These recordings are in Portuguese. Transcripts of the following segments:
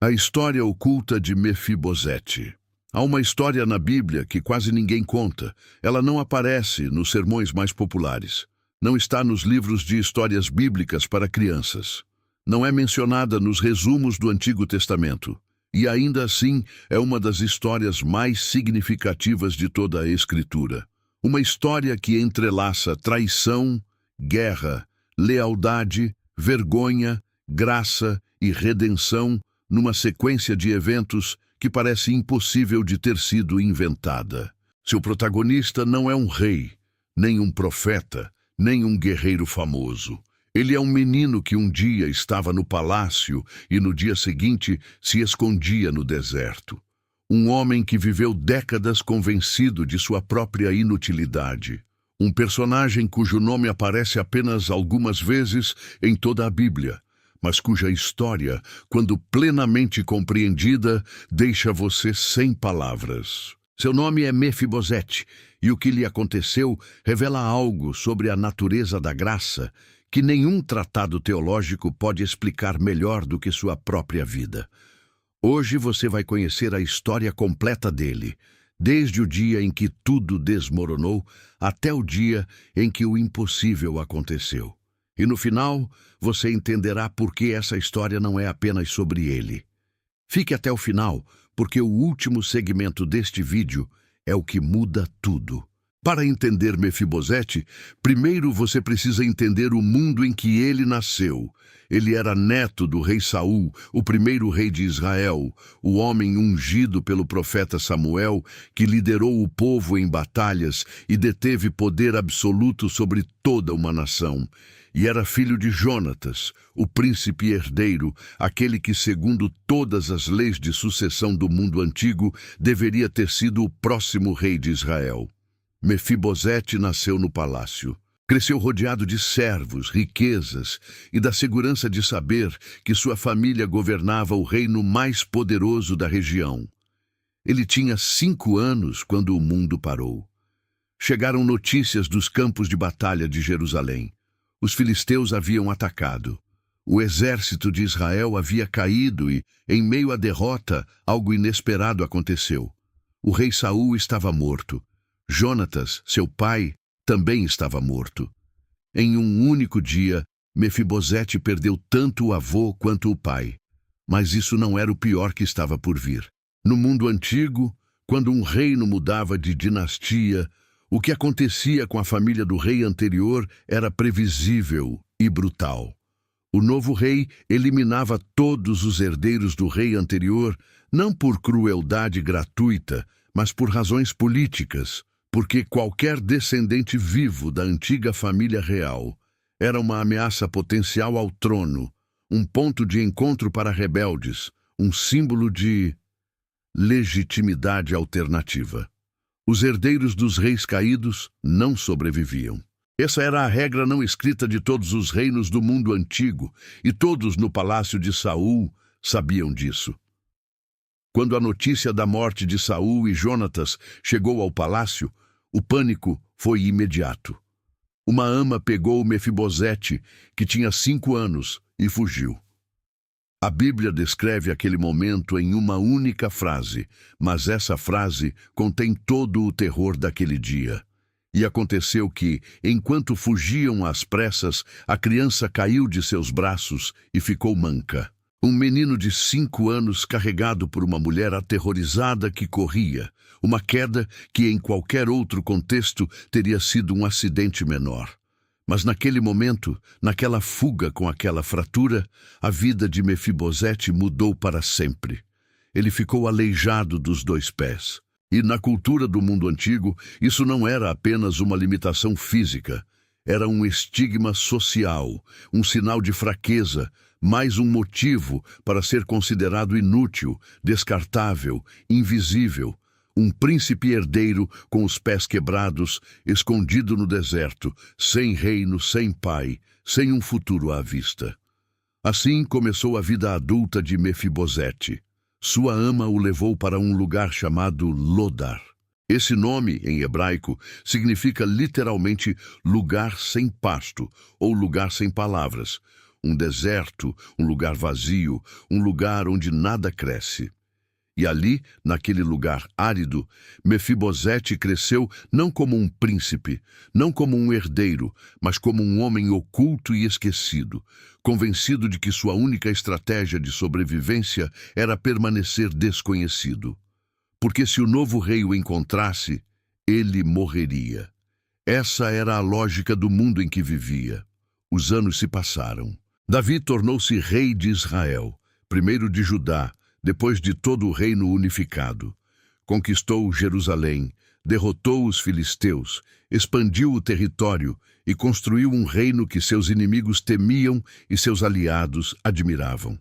A história oculta de Mefibosete. Há uma história na Bíblia que quase ninguém conta. Ela não aparece nos sermões mais populares. Não está nos livros de histórias bíblicas para crianças. Não é mencionada nos resumos do Antigo Testamento. E ainda assim é uma das histórias mais significativas de toda a Escritura. Uma história que entrelaça traição, guerra, lealdade, vergonha, graça e redenção numa sequência de eventos que parece impossível de ter sido inventada. Seu protagonista não é um rei, nem um profeta, nem um guerreiro famoso. Ele é um menino que um dia estava no palácio e no dia seguinte se escondia no deserto. Um homem que viveu décadas convencido de sua própria inutilidade. Um personagem cujo nome aparece apenas algumas vezes em toda a Bíblia, mas cuja história, quando plenamente compreendida, deixa você sem palavras. Seu nome é Mefibosete, e o que lhe aconteceu revela algo sobre a natureza da graça que nenhum tratado teológico pode explicar melhor do que sua própria vida. Hoje você vai conhecer a história completa dele, desde o dia em que tudo desmoronou até o dia em que o impossível aconteceu. E no final, você entenderá por que essa história não é apenas sobre ele. Fique até o final, porque o último segmento deste vídeo é o que muda tudo. Para entender Mefibosete, primeiro você precisa entender o mundo em que ele nasceu. Ele era neto do rei Saul, o primeiro rei de Israel, o homem ungido pelo profeta Samuel, que liderou o povo em batalhas e deteve poder absoluto sobre toda uma nação. E era filho de Jonatas, o príncipe herdeiro, aquele que, segundo todas as leis de sucessão do mundo antigo, deveria ter sido o próximo rei de Israel. Mefibosete nasceu no palácio. Cresceu rodeado de servos, riquezas e da segurança de saber que sua família governava o reino mais poderoso da região. Ele tinha 5 anos quando o mundo parou. Chegaram notícias dos campos de batalha de Jerusalém. Os filisteus haviam atacado. O exército de Israel havia caído e, em meio à derrota, algo inesperado aconteceu. O rei Saul estava morto. Jonatas, seu pai, também estava morto. Em um único dia, Mefibosete perdeu tanto o avô quanto o pai. Mas isso não era o pior que estava por vir. No mundo antigo, quando um reino mudava de dinastia, o que acontecia com a família do rei anterior era previsível e brutal. O novo rei eliminava todos os herdeiros do rei anterior, não por crueldade gratuita, mas por razões políticas, porque qualquer descendente vivo da antiga família real era uma ameaça potencial ao trono, um ponto de encontro para rebeldes, um símbolo de legitimidade alternativa. Os herdeiros dos reis caídos não sobreviviam. Essa era a regra não escrita de todos os reinos do mundo antigo, e todos no palácio de Saul sabiam disso. Quando a notícia da morte de Saul e Jonatas chegou ao palácio, o pânico foi imediato. Uma ama pegou Mefibosete, que tinha 5 anos, e fugiu. A Bíblia descreve aquele momento em uma única frase, mas essa frase contém todo o terror daquele dia. E aconteceu que, enquanto fugiam às pressas, a criança caiu de seus braços e ficou manca. Um menino de 5 anos carregado por uma mulher aterrorizada que corria, uma queda que em qualquer outro contexto teria sido um acidente menor. Mas naquele momento, naquela fuga com aquela fratura, a vida de Mefibosete mudou para sempre. Ele ficou aleijado dos 2 pés. E na cultura do mundo antigo, isso não era apenas uma limitação física. Era um estigma social, um sinal de fraqueza, mais um motivo para ser considerado inútil, descartável, invisível. Um príncipe herdeiro com os pés quebrados, escondido no deserto, sem reino, sem pai, sem um futuro à vista. Assim começou a vida adulta de Mefibosete. Sua ama o levou para um lugar chamado Lodar. Esse nome, em hebraico, significa literalmente lugar sem pasto ou lugar sem palavras. um deserto, um lugar vazio, um lugar onde nada cresce. E ali, naquele lugar árido, Mefibosete cresceu não como um príncipe, não como um herdeiro, mas como um homem oculto e esquecido, convencido de que sua única estratégia de sobrevivência era permanecer desconhecido. Porque se o novo rei o encontrasse, ele morreria. Essa era a lógica do mundo em que vivia. Os anos se passaram. Davi tornou-se rei de Israel, primeiro de Judá, depois de todo o reino unificado. Conquistou Jerusalém, derrotou os filisteus, expandiu o território e construiu um reino que seus inimigos temiam e seus aliados admiravam.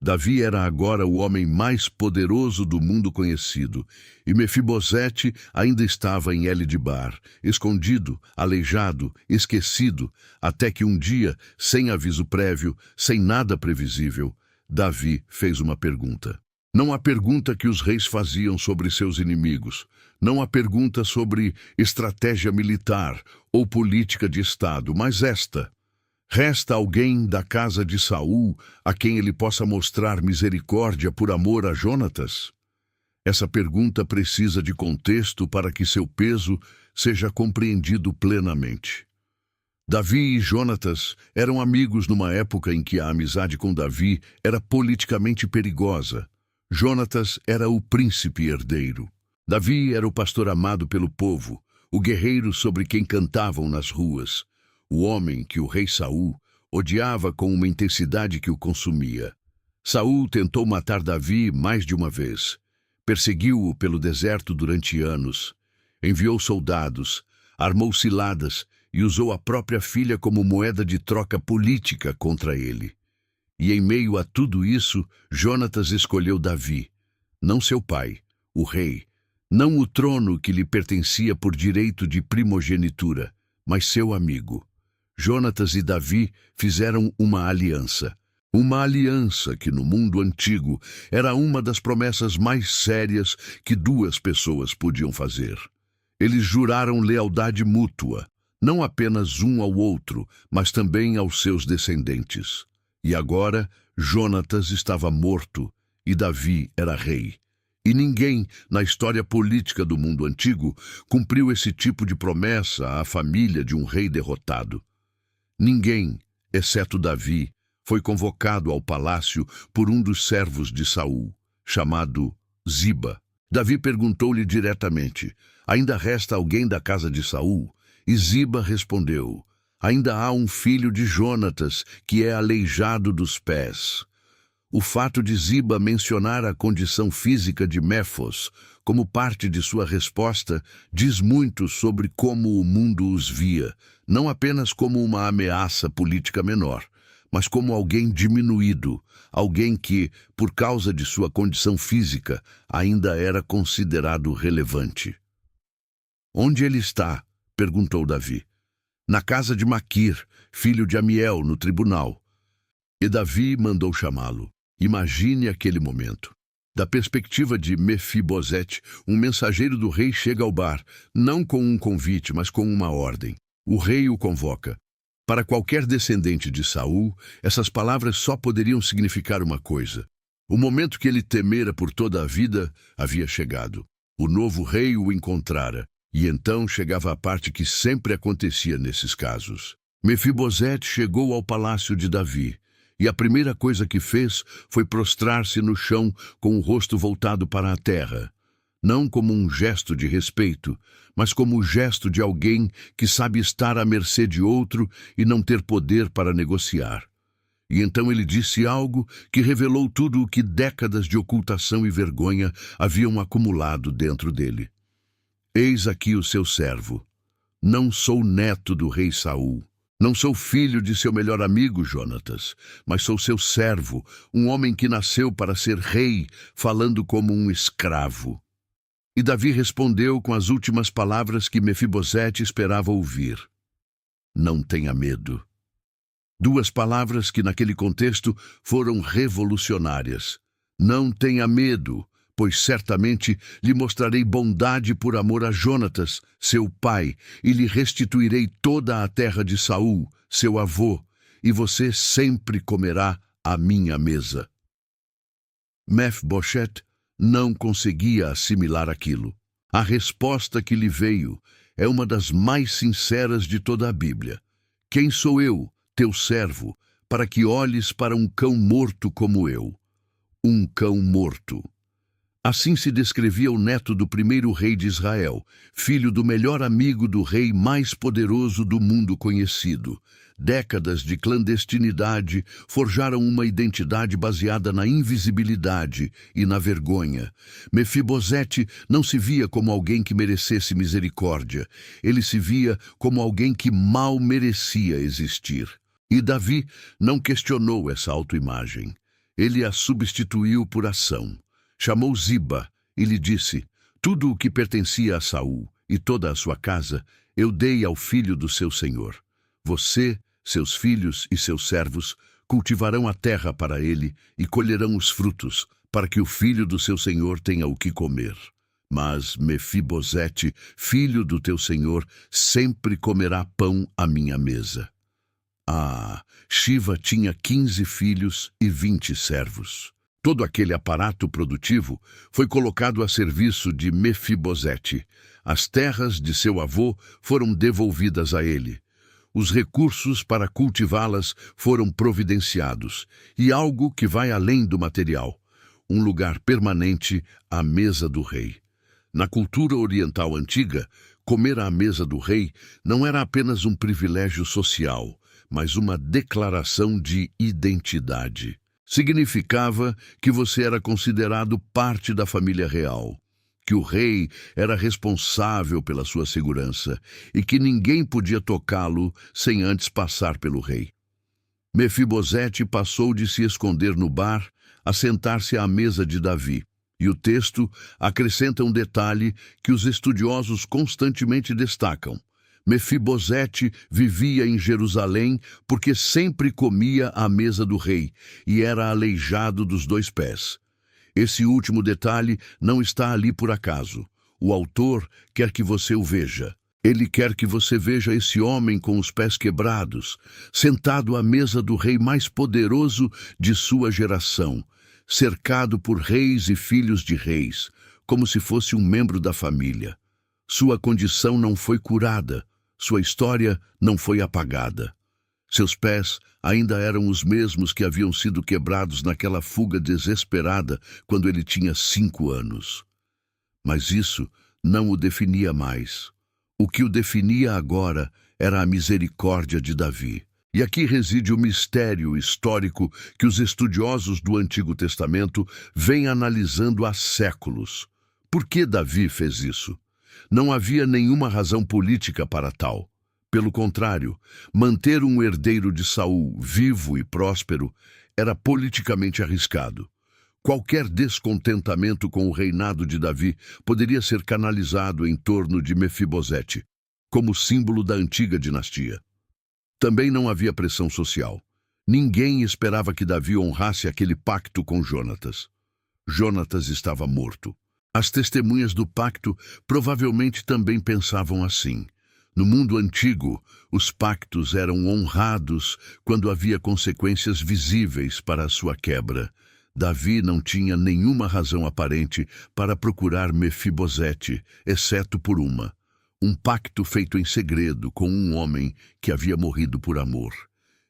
Davi era agora o homem mais poderoso do mundo conhecido, e Mefibosete ainda estava em Eldebar, escondido, aleijado, esquecido, até que um dia, sem aviso prévio, sem nada previsível, Davi fez uma pergunta. Não a pergunta que os reis faziam sobre seus inimigos, não a pergunta sobre estratégia militar ou política de Estado, mas esta: resta alguém da casa de Saul a quem ele possa mostrar misericórdia por amor a Jonatas? Essa pergunta precisa de contexto para que seu peso seja compreendido plenamente. Davi e Jonatas eram amigos numa época em que a amizade com Davi era politicamente perigosa. Jonatas era o príncipe herdeiro. Davi era o pastor amado pelo povo, o guerreiro sobre quem cantavam nas ruas, o homem que o rei Saul odiava com uma intensidade que o consumia. Saul tentou matar Davi mais de uma vez. Perseguiu-o pelo deserto durante anos. Enviou soldados, armou ciladas e usou a própria filha como moeda de troca política contra ele. E em meio a tudo isso, Jonatas escolheu Davi, não seu pai, o rei, não o trono que lhe pertencia por direito de primogenitura, mas seu amigo. Jonatas e Davi fizeram uma aliança que no mundo antigo era uma das promessas mais sérias que duas pessoas podiam fazer. Eles juraram lealdade mútua, não apenas um ao outro, mas também aos seus descendentes. E agora, Jonatas estava morto e Davi era rei. E ninguém, na história política do mundo antigo, cumpriu esse tipo de promessa à família de um rei derrotado. Ninguém, exceto Davi, foi convocado ao palácio por um dos servos de Saul, chamado Ziba. Davi perguntou-lhe diretamente: ainda resta alguém da casa de Saul? E Ziba respondeu: ainda há um filho de Jonatas que é aleijado dos pés. O fato de Ziba mencionar a condição física de Méfos como parte de sua resposta diz muito sobre como o mundo os via, não apenas como uma ameaça política menor, mas como alguém diminuído, alguém que, por causa de sua condição física, ainda era considerado relevante. Onde ele está? Perguntou Davi. Na casa de Maquir, filho de Amiel, no tribunal. E Davi mandou chamá-lo. Imagine aquele momento. Da perspectiva de Mefibosete, um mensageiro do rei chega ao bar, não com um convite, mas com uma ordem. O rei o convoca. Para qualquer descendente de Saul, essas palavras só poderiam significar uma coisa. O momento que ele temera por toda a vida havia chegado. O novo rei o encontrara. E então chegava a parte que sempre acontecia nesses casos. Mefibosete chegou ao palácio de Davi, e a primeira coisa que fez foi prostrar-se no chão com o rosto voltado para a terra, não como um gesto de respeito, mas como o gesto de alguém que sabe estar à mercê de outro e não ter poder para negociar. E então ele disse algo que revelou tudo o que décadas de ocultação e vergonha haviam acumulado dentro dele. Eis aqui o seu servo. Não sou neto do rei Saul. Não sou filho de seu melhor amigo, Jonatas, mas sou seu servo, um homem que nasceu para ser rei, falando como um escravo. E Davi respondeu com as últimas palavras que Mefibosete esperava ouvir. Não tenha medo. Duas palavras que naquele contexto foram revolucionárias. Não tenha medo, pois certamente lhe mostrarei bondade por amor a Jonatas, seu pai, e lhe restituirei toda a terra de Saul, seu avô, e você sempre comerá à minha mesa. Mefibosete não conseguia assimilar aquilo. A resposta que lhe veio é uma das mais sinceras de toda a Bíblia. Quem sou eu, teu servo, para que olhes para um cão morto como eu? Um cão morto. Assim se descrevia o neto do primeiro rei de Israel, filho do melhor amigo do rei mais poderoso do mundo conhecido. Décadas de clandestinidade forjaram uma identidade baseada na invisibilidade e na vergonha. Mefibosete não se via como alguém que merecesse misericórdia. Ele se via como alguém que mal merecia existir. E Davi não questionou essa autoimagem. Ele a substituiu por ação. Chamou Ziba e lhe disse: tudo o que pertencia a Saul e toda a sua casa, eu dei ao filho do seu senhor. Você, seus filhos e seus servos cultivarão a terra para ele e colherão os frutos, para que o filho do seu senhor tenha o que comer. Mas Mefibosete, filho do teu senhor, sempre comerá pão à minha mesa. Shiva tinha 15 filhos e 20 servos. Todo aquele aparato produtivo foi colocado a serviço de Mefibosete. As terras de seu avô foram devolvidas a ele. Os recursos para cultivá-las foram providenciados, e algo que vai além do material, um lugar permanente à mesa do rei. Na cultura oriental antiga, comer à mesa do rei não era apenas um privilégio social, mas uma declaração de identidade. Significava que você era considerado parte da família real, que o rei era responsável pela sua segurança e que ninguém podia tocá-lo sem antes passar pelo rei. Mefibosete passou de se esconder no bar a sentar-se à mesa de Davi. E o texto acrescenta um detalhe que os estudiosos constantemente destacam. Mefibosete vivia em Jerusalém porque sempre comia à mesa do rei e era aleijado dos 2 pés. Esse último detalhe não está ali por acaso. O autor quer que você o veja. Ele quer que você veja esse homem com os pés quebrados, sentado à mesa do rei mais poderoso de sua geração, cercado por reis e filhos de reis, como se fosse um membro da família. Sua condição não foi curada. Sua história não foi apagada. Seus pés ainda eram os mesmos que haviam sido quebrados naquela fuga desesperada quando ele tinha 5 anos. Mas isso não o definia mais. O que o definia agora era a misericórdia de Davi. E aqui reside o mistério histórico que os estudiosos do Antigo Testamento vêm analisando há séculos. Por que Davi fez isso? Não havia nenhuma razão política para tal. Pelo contrário, manter um herdeiro de Saul vivo e próspero era politicamente arriscado. Qualquer descontentamento com o reinado de Davi poderia ser canalizado em torno de Mefibosete, como símbolo da antiga dinastia. Também não havia pressão social. Ninguém esperava que Davi honrasse aquele pacto com Jonatas. Jonatas estava morto. As testemunhas do pacto provavelmente também pensavam assim. No mundo antigo, os pactos eram honrados quando havia consequências visíveis para a sua quebra. Davi não tinha nenhuma razão aparente para procurar Mefibosete, exceto por uma. Um pacto feito em segredo com um homem que havia morrido por amor.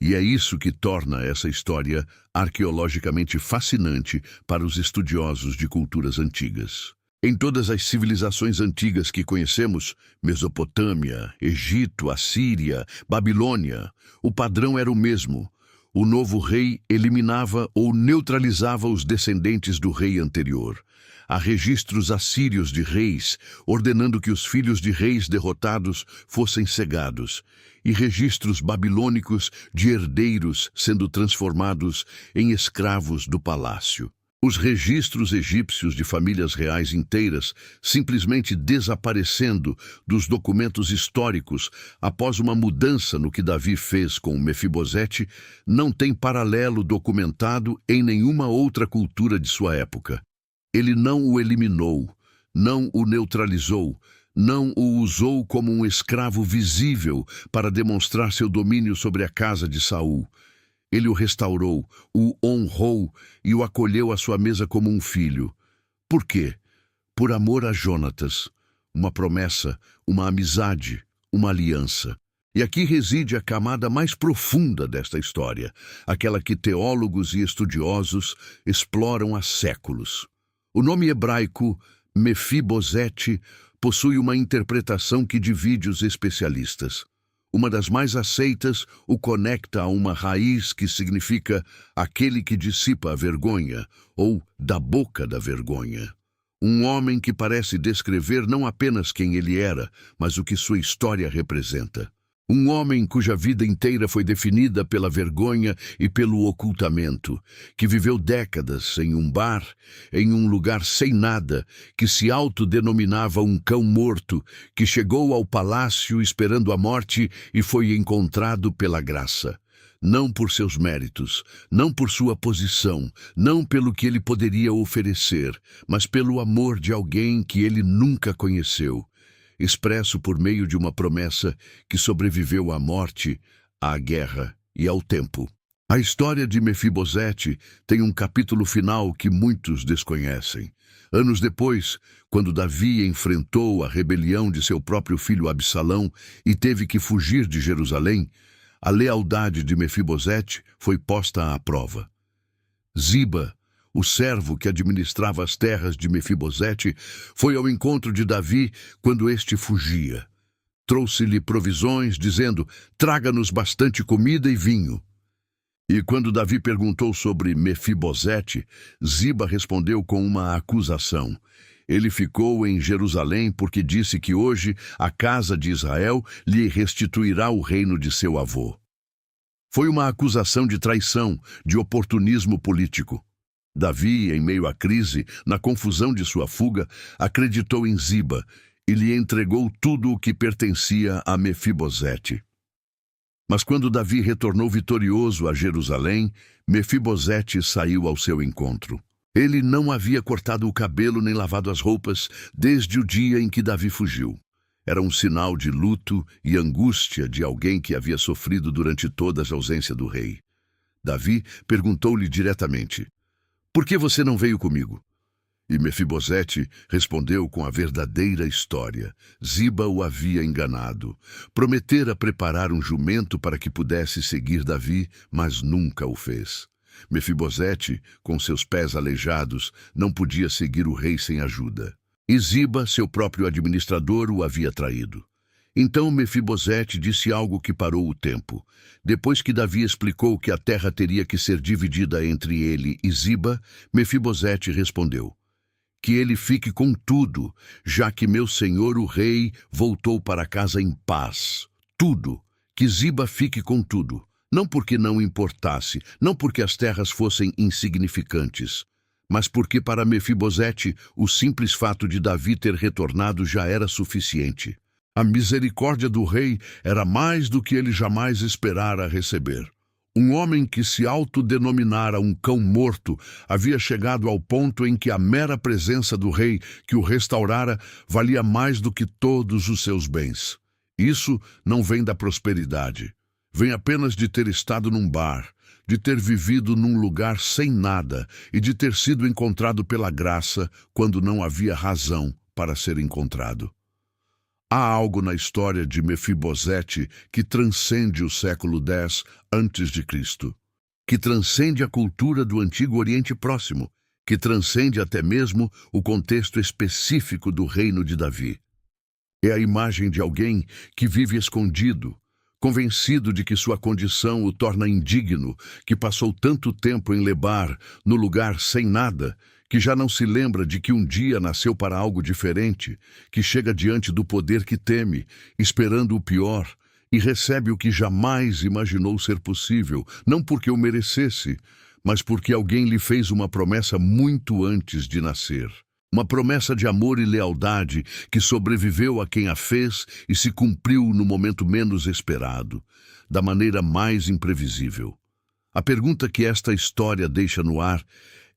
E é isso que torna essa história arqueologicamente fascinante para os estudiosos de culturas antigas. Em todas as civilizações antigas que conhecemos, Mesopotâmia, Egito, Assíria, Babilônia, o padrão era o mesmo. O novo rei eliminava ou neutralizava os descendentes do rei anterior. Há registros assírios de reis, ordenando que os filhos de reis derrotados fossem cegados, e registros babilônicos de herdeiros sendo transformados em escravos do palácio. Os registros egípcios de famílias reais inteiras simplesmente desaparecendo dos documentos históricos após uma mudança no que Davi fez com Mefibosete não tem paralelo documentado em nenhuma outra cultura de sua época. Ele não o eliminou, não o neutralizou, não o usou como um escravo visível para demonstrar seu domínio sobre a casa de Saul. Ele o restaurou, o honrou e o acolheu à sua mesa como um filho. Por quê? Por amor a Jonatas, uma promessa, uma amizade, uma aliança. E aqui reside a camada mais profunda desta história, aquela que teólogos e estudiosos exploram há séculos. O nome hebraico Mefibosete possui uma interpretação que divide os especialistas. Uma das mais aceitas o conecta a uma raiz que significa aquele que dissipa a vergonha, ou da boca da vergonha. Um homem que parece descrever não apenas quem ele era, mas o que sua história representa. Um homem cuja vida inteira foi definida pela vergonha e pelo ocultamento, que viveu décadas em um bar, em um lugar sem nada, que se autodenominava um cão morto, que chegou ao palácio esperando a morte e foi encontrado pela graça. Não por seus méritos, não por sua posição, não pelo que ele poderia oferecer, mas pelo amor de alguém que ele nunca conheceu, expresso por meio de uma promessa que sobreviveu à morte, à guerra e ao tempo. A história de Mefibosete tem um capítulo final que muitos desconhecem. Anos depois, quando Davi enfrentou a rebelião de seu próprio filho Absalão e teve que fugir de Jerusalém, a lealdade de Mefibosete foi posta à prova. Ziba, o servo que administrava as terras de Mefibosete, foi ao encontro de Davi quando este fugia. Trouxe-lhe provisões, dizendo: "Traga-nos bastante comida e vinho." E quando Davi perguntou sobre Mefibosete, Ziba respondeu com uma acusação. Ele ficou em Jerusalém porque disse que hoje a casa de Israel lhe restituirá o reino de seu avô. Foi uma acusação de traição, de oportunismo político. Davi, em meio à crise, na confusão de sua fuga, acreditou em Ziba e lhe entregou tudo o que pertencia a Mefibosete. Mas quando Davi retornou vitorioso a Jerusalém, Mefibosete saiu ao seu encontro. Ele não havia cortado o cabelo nem lavado as roupas desde o dia em que Davi fugiu. Era um sinal de luto e angústia de alguém que havia sofrido durante toda a ausência do rei. Davi perguntou-lhe diretamente: "Por que você não veio comigo?" E Mefibosete respondeu com a verdadeira história. Ziba o havia enganado. Prometera preparar um jumento para que pudesse seguir Davi, mas nunca o fez. Mefibosete, com seus pés aleijados, não podia seguir o rei sem ajuda. E Ziba, seu próprio administrador, o havia traído. Então Mefibosete disse algo que parou o tempo. Depois que Davi explicou que a terra teria que ser dividida entre ele e Ziba, Mefibosete respondeu: "Que ele fique com tudo, já que meu senhor o rei voltou para casa em paz. Tudo. Que Ziba fique com tudo. Não porque não importasse, não porque as terras fossem insignificantes, mas porque para Mefibosete o simples fato de Davi ter retornado já era suficiente. A misericórdia do rei era mais do que ele jamais esperara receber. Um homem que se autodenominara um cão morto havia chegado ao ponto em que a mera presença do rei que o restaurara valia mais do que todos os seus bens. Isso não vem da prosperidade. Vem apenas de ter estado num bar, de ter vivido num lugar sem nada e de ter sido encontrado pela graça quando não havia razão para ser encontrado. Há algo na história de Mefibosete que transcende o século X a.C., que transcende a cultura do Antigo Oriente Próximo, que transcende até mesmo o contexto específico do reino de Davi. É a imagem de alguém que vive escondido, convencido de que sua condição o torna indigno, que passou tanto tempo em Lebar, no lugar sem nada, que já não se lembra de que um dia nasceu para algo diferente, que chega diante do poder que teme, esperando o pior, e recebe o que jamais imaginou ser possível, não porque o merecesse, mas porque alguém lhe fez uma promessa muito antes de nascer. Uma promessa de amor e lealdade que sobreviveu a quem a fez e se cumpriu no momento menos esperado, da maneira mais imprevisível. A pergunta que esta história deixa no ar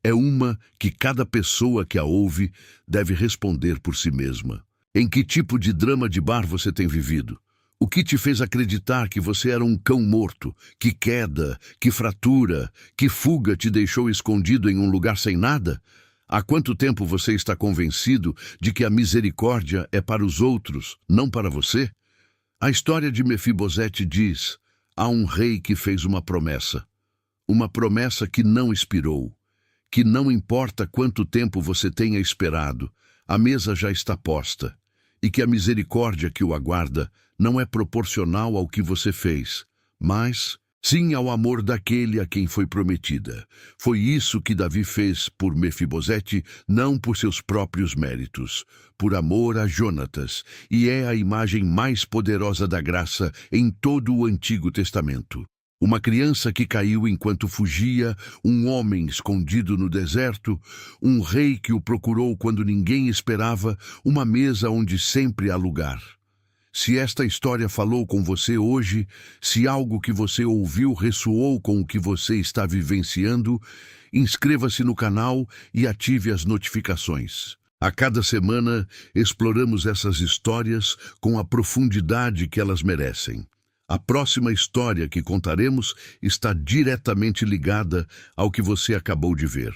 é uma que cada pessoa que a ouve deve responder por si mesma. Em que tipo de drama de bar você tem vivido? O que te fez acreditar que você era um cão morto? Que queda, que fratura, que fuga te deixou escondido em um lugar sem nada? Há quanto tempo você está convencido de que a misericórdia é para os outros, não para você? A história de Mefibosete diz: há um rei que fez uma promessa que não expirou, que não importa quanto tempo você tenha esperado, a mesa já está posta, e que a misericórdia que o aguarda não é proporcional ao que você fez, mas sim ao amor daquele a quem foi prometida. Foi isso que Davi fez por Mefibosete, não por seus próprios méritos, por amor a Jonatas, e é a imagem mais poderosa da graça em todo o Antigo Testamento. Uma criança que caiu enquanto fugia, um homem escondido no deserto, um rei que o procurou quando ninguém esperava, uma mesa onde sempre há lugar. Se esta história falou com você hoje, se algo que você ouviu ressoou com o que você está vivenciando, inscreva-se no canal e ative as notificações. A cada semana, exploramos essas histórias com a profundidade que elas merecem. A próxima história que contaremos está diretamente ligada ao que você acabou de ver.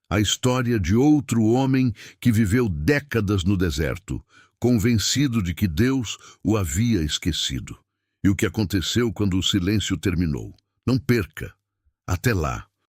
A história de outro homem que viveu décadas no deserto, convencido de que Deus o havia esquecido. E o que aconteceu quando o silêncio terminou. Não perca. Até lá.